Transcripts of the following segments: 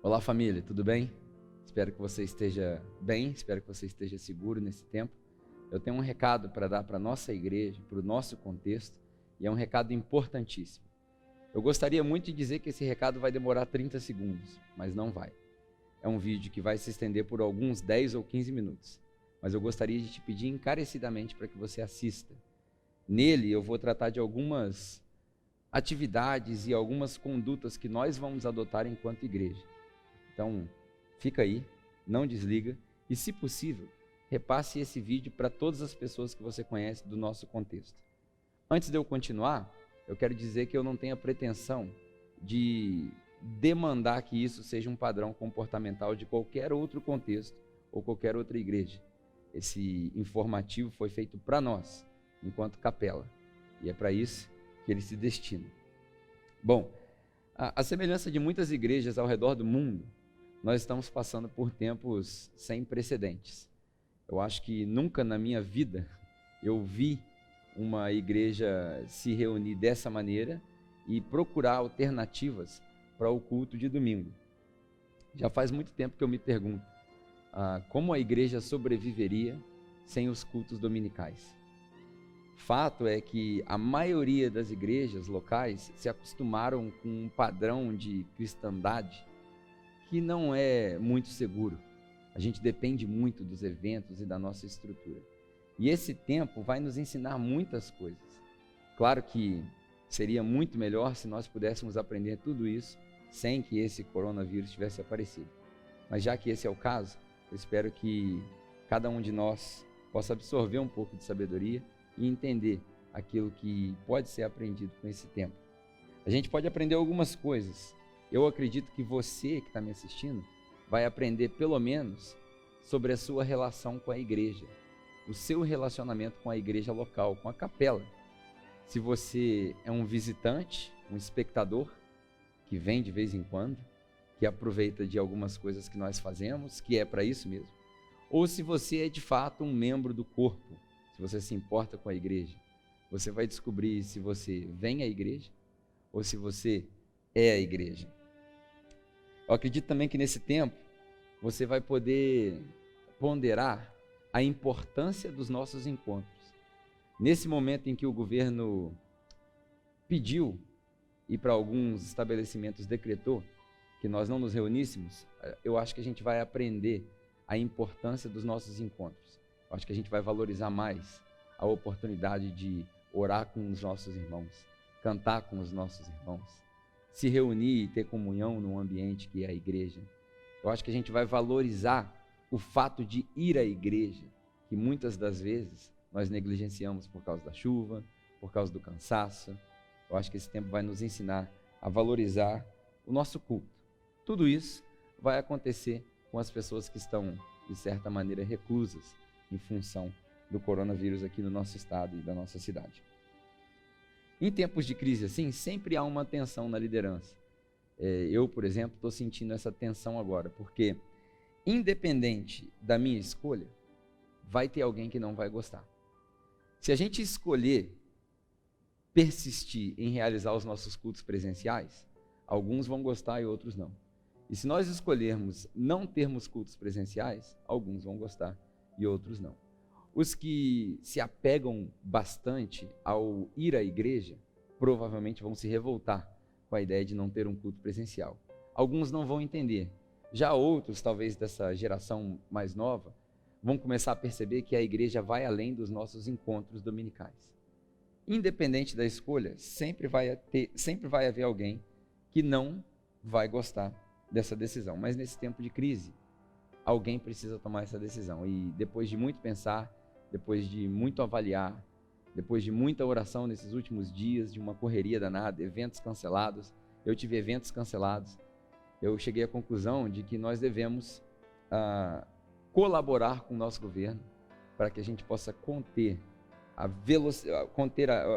Olá, família, tudo bem? Espero que você esteja bem, espero que você esteja seguro nesse tempo. Eu tenho um recado para dar para a nossa igreja, para o nosso contexto, e é um recado importantíssimo. Eu gostaria muito de dizer que esse recado vai demorar 30 segundos, mas não vai. É um vídeo que vai se estender por alguns 10 ou 15 minutos, mas eu gostaria de te pedir encarecidamente para que você assista. Nele eu vou tratar de algumas atividades e algumas condutas que nós vamos adotar enquanto igreja. Então, fica aí, não desliga e, se possível, repasse esse vídeo para todas as pessoas que você conhece do nosso contexto. Antes de eu continuar, eu quero dizer que eu não tenho a pretensão de demandar que isso seja um padrão comportamental de qualquer outro contexto ou qualquer outra igreja. Esse informativo foi feito para nós, enquanto capela, e é para isso que ele se destina. Bom, a semelhança de muitas igrejas ao redor do mundo, nós estamos passando por tempos sem precedentes. Eu acho que nunca na minha vida eu vi uma igreja se reunir dessa maneira e procurar alternativas para o culto de domingo. Já faz muito tempo que eu me pergunto como a igreja sobreviveria sem os cultos dominicais. Fato é que a maioria das igrejas locais se acostumaram com um padrão de cristandade que não é muito seguro. A gente depende muito dos eventos e da nossa estrutura. E esse tempo vai nos ensinar muitas coisas. Claro que seria muito melhor se nós pudéssemos aprender tudo isso sem que esse coronavírus tivesse aparecido. Mas já que esse é o caso, eu espero que cada um de nós possa absorver um pouco de sabedoria e entender aquilo que pode ser aprendido com esse tempo. A gente pode aprender algumas coisas. Eu acredito que você que está me assistindo vai aprender pelo menos sobre a sua relação com a igreja, o seu relacionamento com a igreja local, com a capela. Se você é um visitante, um espectador, que vem de vez em quando, que aproveita de algumas coisas que nós fazemos, que é para isso mesmo, ou se você é de fato um membro do corpo, se você se importa com a igreja, você vai descobrir se você vem à igreja ou se você é a igreja. Eu acredito também que nesse tempo você vai poder ponderar a importância dos nossos encontros. Nesse momento em que o governo pediu e para alguns estabelecimentos decretou que nós não nos reuníssemos, eu acho que a gente vai aprender a importância dos nossos encontros. Eu acho que a gente vai valorizar mais a oportunidade de orar com os nossos irmãos, cantar com os nossos irmãos, se reunir e ter comunhão num ambiente que é a igreja. Eu acho que a gente vai valorizar o fato de ir à igreja, que muitas das vezes nós negligenciamos por causa da chuva, por causa do cansaço. Eu acho que esse tempo vai nos ensinar a valorizar o nosso culto. Tudo isso vai acontecer com as pessoas que estão, de certa maneira, reclusas em função do coronavírus aqui no nosso estado e da nossa cidade. Em tempos de crise assim, sempre há uma tensão na liderança. Eu, por exemplo, estou sentindo essa tensão agora, porque independente da minha escolha, vai ter alguém que não vai gostar. Se a gente escolher persistir em realizar os nossos cultos presenciais, alguns vão gostar e outros não. E se nós escolhermos não termos cultos presenciais, alguns vão gostar e outros não. Os que se apegam bastante ao ir à igreja, provavelmente vão se revoltar com a ideia de não ter um culto presencial. Alguns não vão entender. Já outros, talvez dessa geração mais nova, vão começar a perceber que a igreja vai além dos nossos encontros dominicais. Independente da escolha, sempre vai haver alguém que não vai gostar dessa decisão. Mas nesse tempo de crise, alguém precisa tomar essa decisão. E depois de muito pensar, depois de muito avaliar, depois de muita oração nesses últimos dias, de uma correria danada, eventos cancelados, eu tive eventos cancelados, eu cheguei à conclusão de que nós devemos colaborar com o nosso governo para que a gente possa conter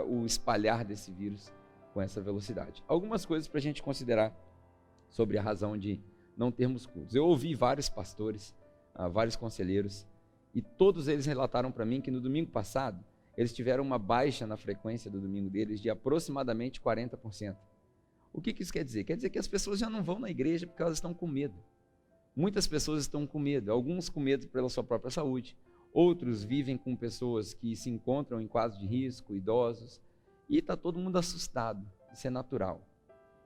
o espalhar desse vírus com essa velocidade. Algumas coisas para a gente considerar sobre a razão de não termos cultos. Eu ouvi vários pastores, vários conselheiros, e todos eles relataram para mim que no domingo passado, eles tiveram uma baixa na frequência do domingo deles de aproximadamente 40%. O que isso quer dizer? Quer dizer que as pessoas já não vão na igreja porque elas estão com medo. Muitas pessoas estão com medo, alguns com medo pela sua própria saúde, outros vivem com pessoas que se encontram em quadro de risco, idosos, e está todo mundo assustado. Isso é natural.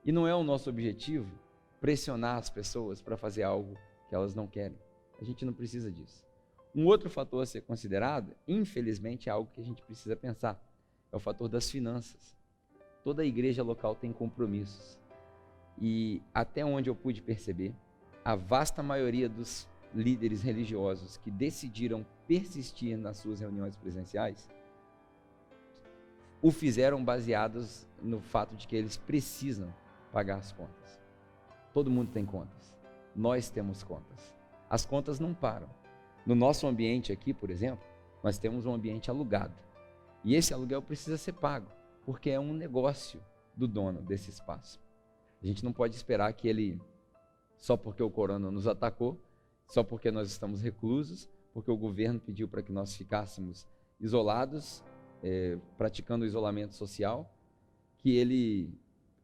E não é o nosso objetivo pressionar as pessoas para fazer algo que elas não querem. A gente não precisa disso. Um outro fator a ser considerado, infelizmente, é algo que a gente precisa pensar. É o fator das finanças. Toda igreja local tem compromissos. E até onde eu pude perceber, a vasta maioria dos líderes religiosos que decidiram persistir nas suas reuniões presenciais o fizeram baseados no fato de que eles precisam pagar as contas. Todo mundo tem contas. Nós temos contas. As contas não param. No nosso ambiente aqui, por exemplo, nós temos um ambiente alugado. E esse aluguel precisa ser pago, porque é um negócio do dono desse espaço. A gente não pode esperar que ele, só porque o corona nos atacou, só porque nós estamos reclusos, porque o governo pediu para que nós ficássemos isolados, praticando o isolamento social, que ele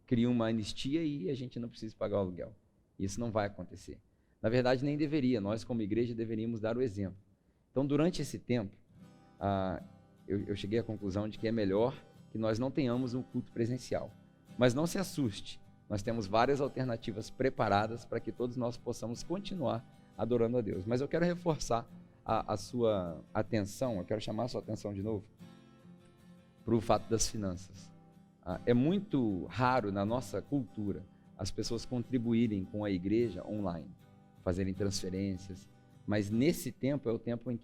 cria uma anistia e a gente não precisa pagar o aluguel. Isso não vai acontecer. Na verdade, nem deveria. Nós, como igreja, deveríamos dar o exemplo. Então, durante esse tempo, eu cheguei à conclusão de que é melhor que nós não tenhamos um culto presencial. Mas não se assuste. Nós temos várias alternativas preparadas para que todos nós possamos continuar adorando a Deus. Mas eu quero reforçar a sua atenção, eu quero chamar a sua atenção de novo para o fato das finanças. É muito raro na nossa cultura as pessoas contribuírem com a igreja online, fazerem transferências, mas nesse tempo é o tempo em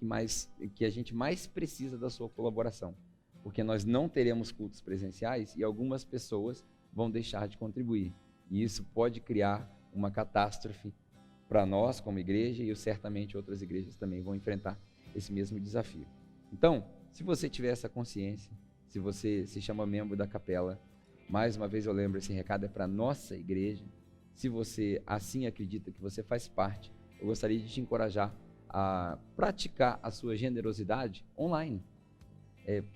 que a gente mais precisa da sua colaboração, porque nós não teremos cultos presenciais e algumas pessoas vão deixar de contribuir, e isso pode criar uma catástrofe para nós como igreja, e certamente outras igrejas também vão enfrentar esse mesmo desafio. Então, se você tiver essa consciência, se você se chama membro da capela, mais uma vez eu lembro, esse recado é para a nossa igreja. Se você assim acredita que você faz parte, eu gostaria de te encorajar a praticar a sua generosidade online.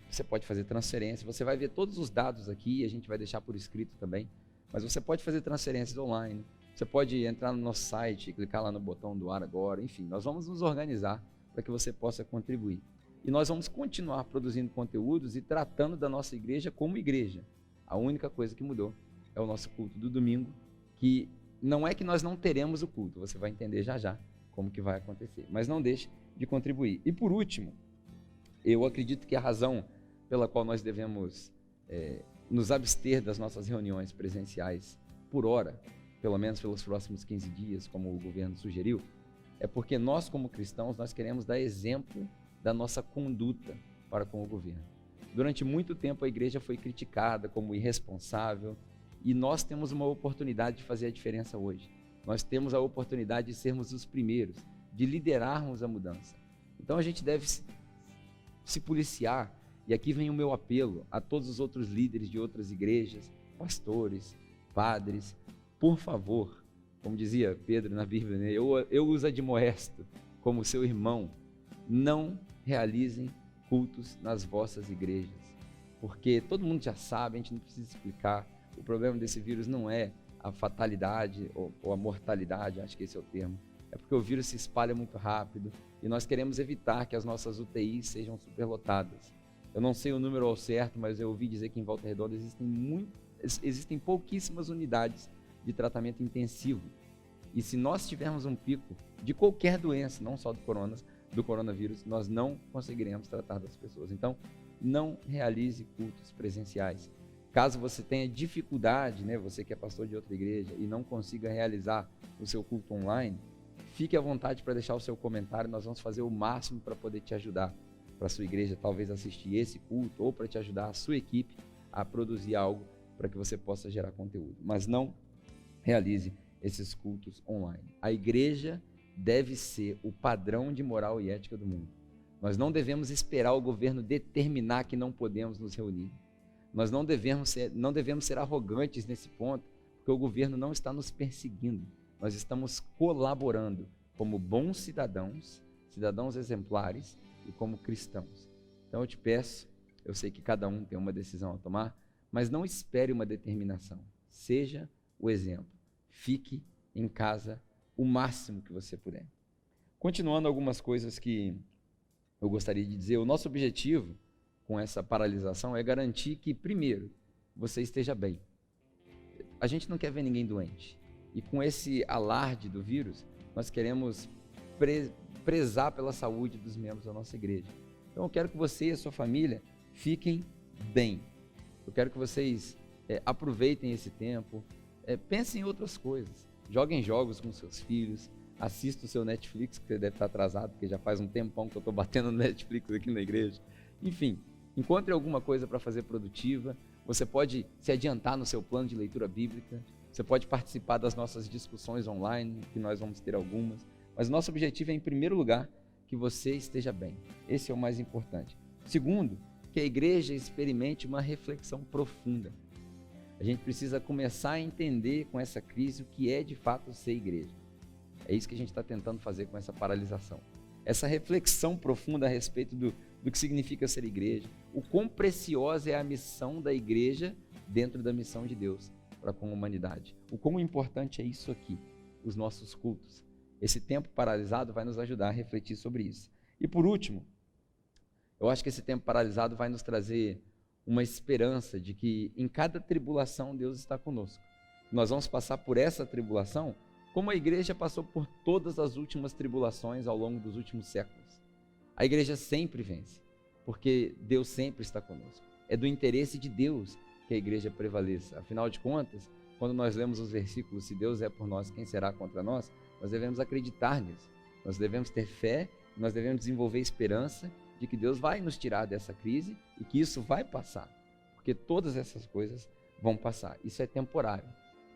Você pode fazer transferência, você vai ver todos os dados aqui, a gente vai deixar por escrito também, mas você pode fazer transferências online, você pode entrar no nosso site, clicar lá no botão doar agora, enfim, nós vamos nos organizar para que você possa contribuir. E nós vamos continuar produzindo conteúdos e tratando da nossa igreja como igreja. A única coisa que mudou é o nosso culto do domingo, que não é que nós não teremos o culto, você vai entender já já como que vai acontecer, mas não deixe de contribuir. E por último, eu acredito que a razão pela qual nós devemos nos abster das nossas reuniões presenciais por hora, pelo menos pelos próximos 15 dias, como o governo sugeriu, é porque nós como cristãos, nós queremos dar exemplo da nossa conduta para com o governo. Durante muito tempo a igreja foi criticada como irresponsável e nós temos uma oportunidade de fazer a diferença hoje. Nós temos a oportunidade de sermos os primeiros, de liderarmos a mudança. Então a gente deve se policiar, e aqui vem o meu apelo a todos os outros líderes de outras igrejas, pastores, padres, por favor, como dizia Pedro na Bíblia, né? eu os admoesto como seu irmão, não realizem cultos nas vossas igrejas, porque todo mundo já sabe, a gente não precisa explicar, o problema desse vírus não é a fatalidade ou a mortalidade, acho que esse é o termo, é porque o vírus se espalha muito rápido e nós queremos evitar que as nossas UTIs sejam superlotadas. Eu não sei o número ao certo, mas eu ouvi dizer que em Volta Redonda existem pouquíssimas unidades de tratamento intensivo, e se nós tivermos um pico de qualquer doença, não só do coronavírus, nós não conseguiremos tratar das pessoas. Então, não realize cultos presenciais. Caso você tenha dificuldade, né, você que é pastor de outra igreja e não consiga realizar o seu culto online, fique à vontade para deixar o seu comentário, nós vamos fazer o máximo para poder te ajudar, para a sua igreja talvez assistir esse culto, ou para te ajudar a sua equipe a produzir algo para que você possa gerar conteúdo. Mas não realize esses cultos online. A igreja deve ser o padrão de moral e ética do mundo. Nós não devemos esperar o governo determinar que não podemos nos reunir. Nós não devemos ser arrogantes nesse ponto, porque o governo não está nos perseguindo. Nós estamos colaborando como bons cidadãos, cidadãos exemplares e como cristãos. Então eu te peço, eu sei que cada um tem uma decisão a tomar, mas não espere uma determinação. Seja o exemplo. Fique em casa o máximo que você puder. Continuando algumas coisas que eu gostaria de dizer, o nosso objetivo com essa paralisação é garantir que, primeiro, você esteja bem. A gente não quer ver ninguém doente. E com esse alarde do vírus, nós queremos prezar pela saúde dos membros da nossa igreja. Então eu quero que você e a sua família fiquem bem. Eu quero que vocês aproveitem esse tempo, pensem em outras coisas. Joguem jogos com seus filhos, assista o seu Netflix, que você deve estar atrasado, porque já faz um tempão que eu estou batendo no Netflix aqui na igreja. Enfim, encontre alguma coisa para fazer produtiva. Você pode se adiantar no seu plano de leitura bíblica, você pode participar das nossas discussões online, que nós vamos ter algumas, mas o nosso objetivo é, em primeiro lugar, que você esteja bem. Esse é o mais importante. Segundo, que a igreja experimente uma reflexão profunda. A gente precisa começar a entender com essa crise o que é de fato ser igreja. É isso que a gente está tentando fazer com essa paralisação. Essa reflexão profunda a respeito do que significa ser igreja, o quão preciosa é a missão da igreja dentro da missão de Deus para com a humanidade. O quão importante é isso aqui, os nossos cultos. Esse tempo paralisado vai nos ajudar a refletir sobre isso. E por último, eu acho que esse tempo paralisado vai nos trazer uma esperança de que em cada tribulação Deus está conosco. Nós vamos passar por essa tribulação como a igreja passou por todas as últimas tribulações ao longo dos últimos séculos. A igreja sempre vence, porque Deus sempre está conosco. É do interesse de Deus que a igreja prevaleça. Afinal de contas, quando nós lemos os versículos, se Deus é por nós, quem será contra nós? Nós devemos acreditar nisso. Nós devemos ter fé, nós devemos desenvolver esperança de que Deus vai nos tirar dessa crise e que isso vai passar. Porque todas essas coisas vão passar. Isso é temporário.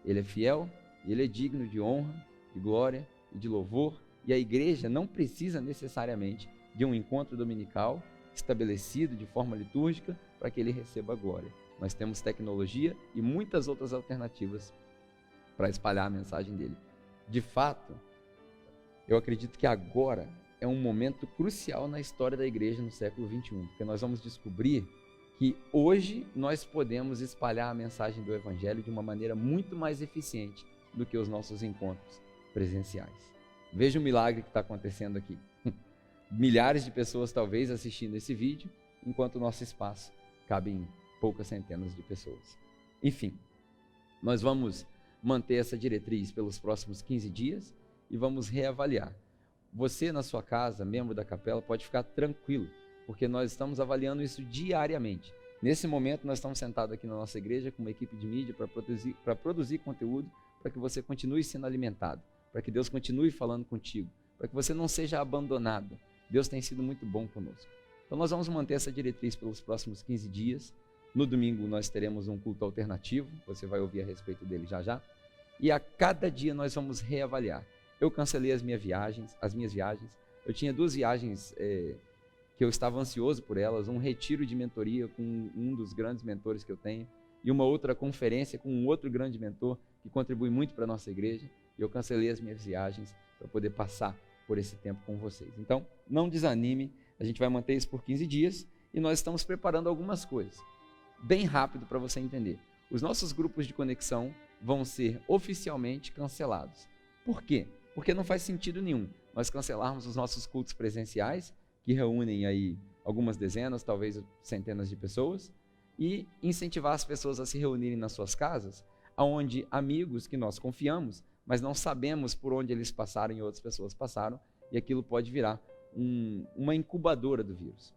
Ele é fiel e ele é digno de honra, de glória e de louvor. E a igreja não precisa necessariamente de um encontro dominical estabelecido de forma litúrgica para que ele receba a glória. Nós temos tecnologia e muitas outras alternativas para espalhar a mensagem dele. De fato, eu acredito que agora é um momento crucial na história da igreja no século XXI, porque nós vamos descobrir que hoje nós podemos espalhar a mensagem do Evangelho de uma maneira muito mais eficiente do que os nossos encontros presenciais. Veja o milagre que está acontecendo aqui. Milhares de pessoas talvez assistindo esse vídeo, enquanto o nosso espaço cabe em poucas centenas de pessoas. Enfim, nós vamos manter essa diretriz pelos próximos 15 dias e vamos reavaliar. Você na sua casa, membro da capela, pode ficar tranquilo, porque nós estamos avaliando isso diariamente. Nesse momento nós estamos sentados aqui na nossa igreja com uma equipe de mídia para produzir conteúdo, para que você continue sendo alimentado, para que Deus continue falando contigo, para que você não seja abandonado. Deus tem sido muito bom conosco. Então nós vamos manter essa diretriz pelos próximos 15 dias. No domingo nós teremos um culto alternativo, você vai ouvir a respeito dele já já. E a cada dia nós vamos reavaliar. Eu cancelei as minhas viagens. Eu tinha 2 viagens que eu estava ansioso por elas, um retiro de mentoria com um dos grandes mentores que eu tenho e uma outra conferência com um outro grande mentor que contribui muito para a nossa igreja. E eu cancelei as minhas viagens para poder passar por esse tempo com vocês. Então, não desanime, a gente vai manter isso por 15 dias e nós estamos preparando algumas coisas. Bem rápido para você entender. Os nossos grupos de conexão vão ser oficialmente cancelados. Por quê? Porque não faz sentido nenhum nós cancelarmos os nossos cultos presenciais, que reúnem aí algumas dezenas, talvez centenas de pessoas, e incentivar as pessoas a se reunirem nas suas casas, onde amigos que nós confiamos, mas não sabemos por onde eles passaram e outras pessoas passaram, e aquilo pode virar uma incubadora do vírus.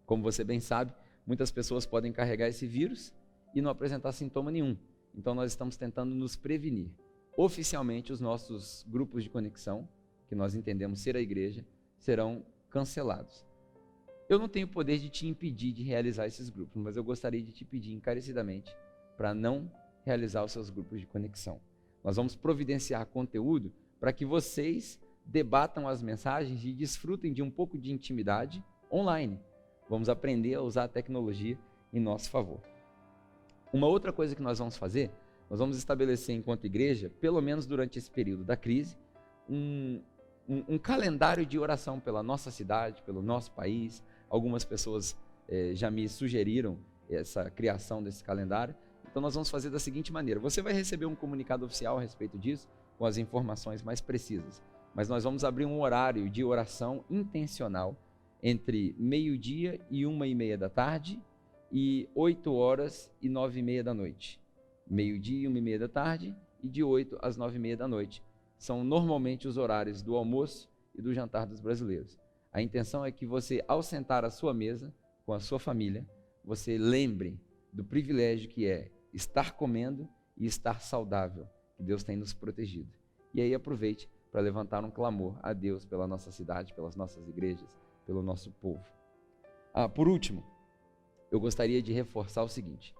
Como você bem sabe, muitas pessoas podem carregar esse vírus e não apresentar sintoma nenhum. Então nós estamos tentando nos prevenir. Oficialmente, os nossos grupos de conexão, que nós entendemos ser a igreja, serão cancelados. Eu não tenho poder de te impedir de realizar esses grupos, mas eu gostaria de te pedir encarecidamente para não realizar os seus grupos de conexão. Nós vamos providenciar conteúdo para que vocês debatam as mensagens e desfrutem de um pouco de intimidade online. Vamos aprender a usar a tecnologia em nosso favor. Uma outra coisa que nós vamos fazer, nós vamos estabelecer enquanto igreja, pelo menos durante esse período da crise, um calendário de oração pela nossa cidade, pelo nosso país. Algumas pessoas já me sugeriram essa criação desse calendário. Então Então nós vamos fazer da seguinte maneira: você vai receber um comunicado oficial a respeito disso, com as informações mais precisas. Mas nós vamos abrir um horário de oração intencional entre meio-dia e 1h30 da tarde e 8 horas e 9h30 da noite. Meio-dia e 1h30 da tarde e de 8 às 9h30 da noite. São normalmente os horários do almoço e do jantar dos brasileiros. A intenção é que você, ao sentar à sua mesa com a sua família, você lembre do privilégio que é estar comendo e estar saudável, que Deus tem nos protegido. E aí aproveite para levantar um clamor a Deus pela nossa cidade, pelas nossas igrejas, pelo nosso povo. Por último, eu gostaria de reforçar o seguinte: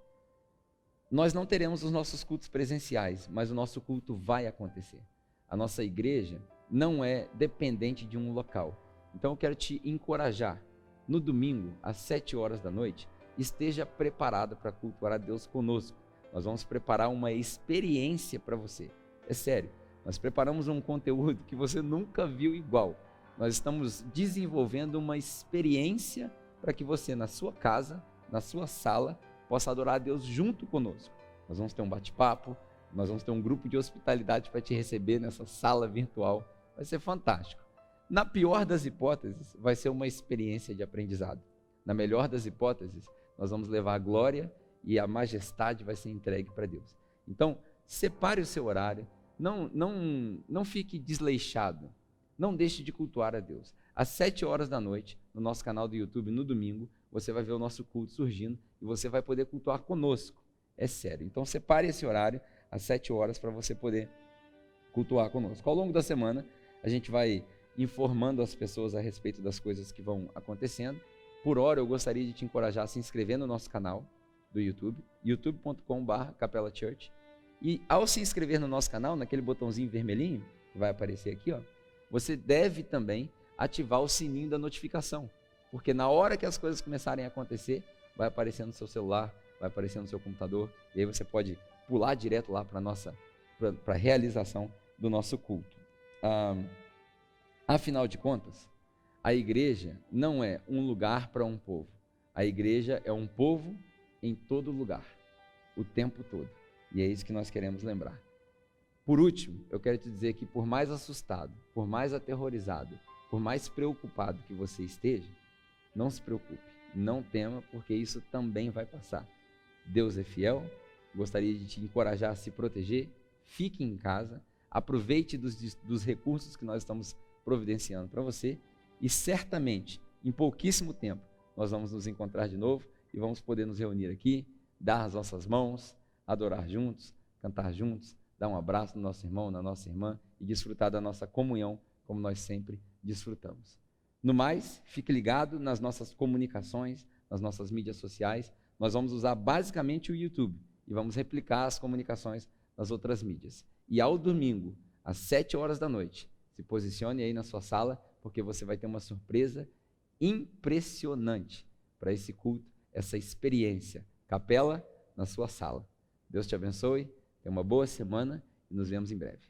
nós não teremos os nossos cultos presenciais, mas o nosso culto vai acontecer. A nossa igreja não é dependente de um local. Então eu quero te encorajar, no domingo, às 7 horas da noite, esteja preparado para cultuar a Deus conosco. Nós vamos preparar uma experiência para você. É sério, nós preparamos um conteúdo que você nunca viu igual. Nós estamos desenvolvendo uma experiência para que você, na sua casa, na sua sala, possa adorar a Deus junto conosco. Nós vamos ter um bate-papo, nós vamos ter um grupo de hospitalidade para te receber nessa sala virtual. Vai ser fantástico. Na pior das hipóteses, vai ser uma experiência de aprendizado. Na melhor das hipóteses, nós vamos levar a glória e a majestade vai ser entregue para Deus. Então, separe o seu horário, não fique desleixado, não deixe de cultuar a Deus. Às 7 horas da noite, no nosso canal do YouTube, no domingo, você vai ver o nosso culto surgindo e você vai poder cultuar conosco. É sério. Então, separe esse horário, às 7 horas, para você poder cultuar conosco. Ao longo da semana, a gente vai informando as pessoas a respeito das coisas que vão acontecendo. Por hora, eu gostaria de te encorajar a se inscrever no nosso canal do YouTube, youtube.com/Capela Church. E ao se inscrever no nosso canal, naquele botãozinho vermelhinho, que vai aparecer aqui, ó, você deve também ativar o sininho da notificação, porque na hora que as coisas começarem a acontecer, vai aparecer no seu celular, vai aparecer no seu computador, e aí você pode pular direto lá para a realização do nosso culto. Afinal de contas, a igreja não é um lugar para um povo. A igreja é um povo em todo lugar, o tempo todo. E é isso que nós queremos lembrar. Por último, eu quero te dizer que por mais assustado, por mais aterrorizado, por mais preocupado que você esteja, não se preocupe, não tema, porque isso também vai passar. Deus é fiel, gostaria de te encorajar a se proteger, fique em casa, aproveite dos recursos que nós estamos providenciando para você e certamente, em pouquíssimo tempo, nós vamos nos encontrar de novo e vamos poder nos reunir aqui, dar as nossas mãos, adorar juntos, cantar juntos, dar um abraço no nosso irmão, na nossa irmã e desfrutar da nossa comunhão como nós sempre desfrutamos. No mais, fique ligado nas nossas comunicações, nas nossas mídias sociais. Nós vamos usar basicamente o YouTube e vamos replicar as comunicações nas outras mídias. E ao domingo, às 7 horas da noite, se posicione aí na sua sala, porque você vai ter uma surpresa impressionante para esse culto, essa experiência. Capela na sua sala. Deus te abençoe, tenha uma boa semana e nos vemos em breve.